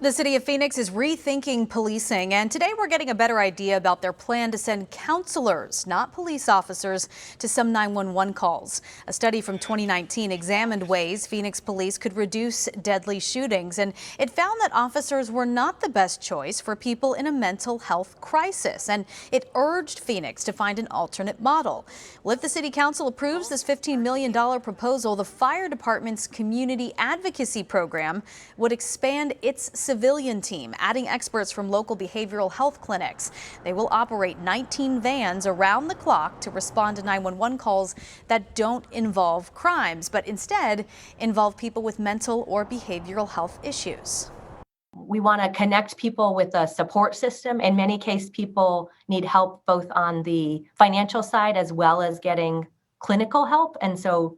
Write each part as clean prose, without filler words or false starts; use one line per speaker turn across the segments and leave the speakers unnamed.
The city of Phoenix is rethinking policing, and today we're getting a better idea about their plan to send counselors, not police officers, to some 911 calls. A study from 2019 examined ways Phoenix police could reduce deadly shootings, and it found that officers were not the best choice for people in a mental health crisis, and it urged Phoenix to find an alternate model. Well, if the city council approves this $15 million proposal, the fire department's community advocacy program would expand its civilian team, adding experts from local behavioral health clinics. They will operate 19 vans around the clock to respond to 911 calls that don't involve crimes, but instead involve people with mental or behavioral health issues.
We want to connect people with a support system. In many cases, people need help both on the financial side as well as getting clinical help. And so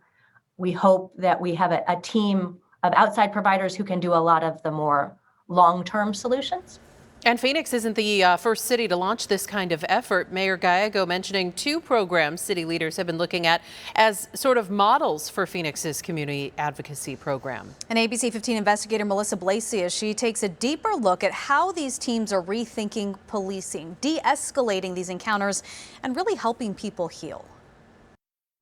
we hope that we have a team of outside providers who can do a lot of the more long-term solutions.
And Phoenix isn't the first city to launch this kind of effort. Mayor Gallego mentioning two programs city leaders have been looking at as sort of models for Phoenix's community advocacy program.
And ABC 15 investigator Melissa Blasius, she takes a deeper look at how these teams are rethinking policing, de-escalating these encounters, and really helping people heal.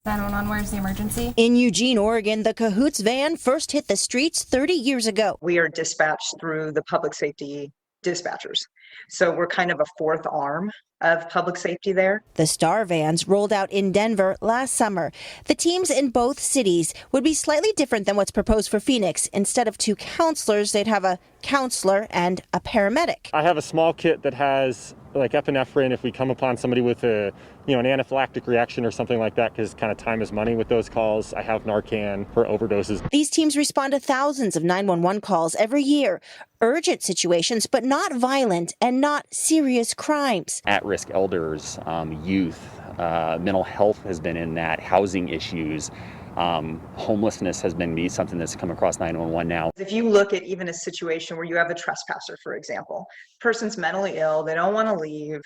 911, where's the emergency?
In Eugene, Oregon, the Cahoots van first hit the streets 30 years ago.
We are dispatched through the public safety dispatchers. So we're kind of a fourth arm of public safety there.
The Star vans rolled out in Denver last summer. The teams in both cities would be slightly different than what's proposed for Phoenix. Instead of two counselors, they'd have a counselor and a paramedic.
I have a small kit that has like epinephrine if we come upon somebody with an anaphylactic reaction or something like that, because kind of time is money with those calls. I have Narcan for overdoses.
These teams respond to thousands of 911 calls every year. Urgent situations, but not violent and not serious crimes.
At-risk elders, youth, mental health has been in that, housing issues. Homelessness has been something that's come across 911 now.
If you look at even a situation where you have a trespasser, for example, person's mentally ill, they don't want to leave.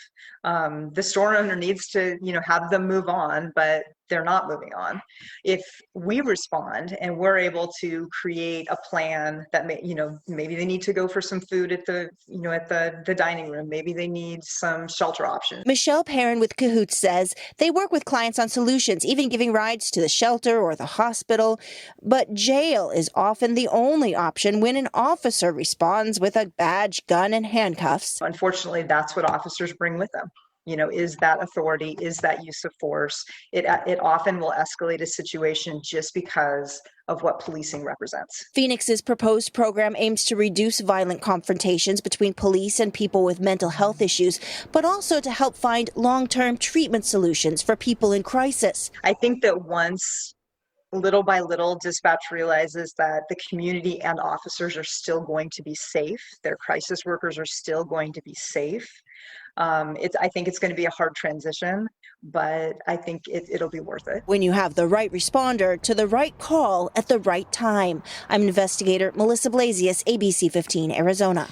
The store owner needs to, have them move on, but they're not moving on. If we respond and we're able to create a plan that maybe they need to go for some food at the dining room, maybe they need some shelter options.
Michelle Perrin with Cahoots says they work with clients on solutions, even giving rides to the shelter or the hospital. But jail is often the only option when an officer responds with a badge, gun, and handcuffs.
Unfortunately, that's what officers bring with them. Is that authority, is that use of force. It often will escalate a situation just because of what policing represents.
Phoenix's proposed program aims to reduce violent confrontations between police and people with mental health issues, but also to help find long-term treatment solutions for people in crisis.
I think that once little by little, dispatch realizes that the community and officers are still going to be safe. Their crisis workers are still going to be safe. I think it's going to be a hard transition, but I think it'll be worth it.
When you have the right responder to the right call at the right time. I'm investigator Melissa Blasius, ABC 15, Arizona.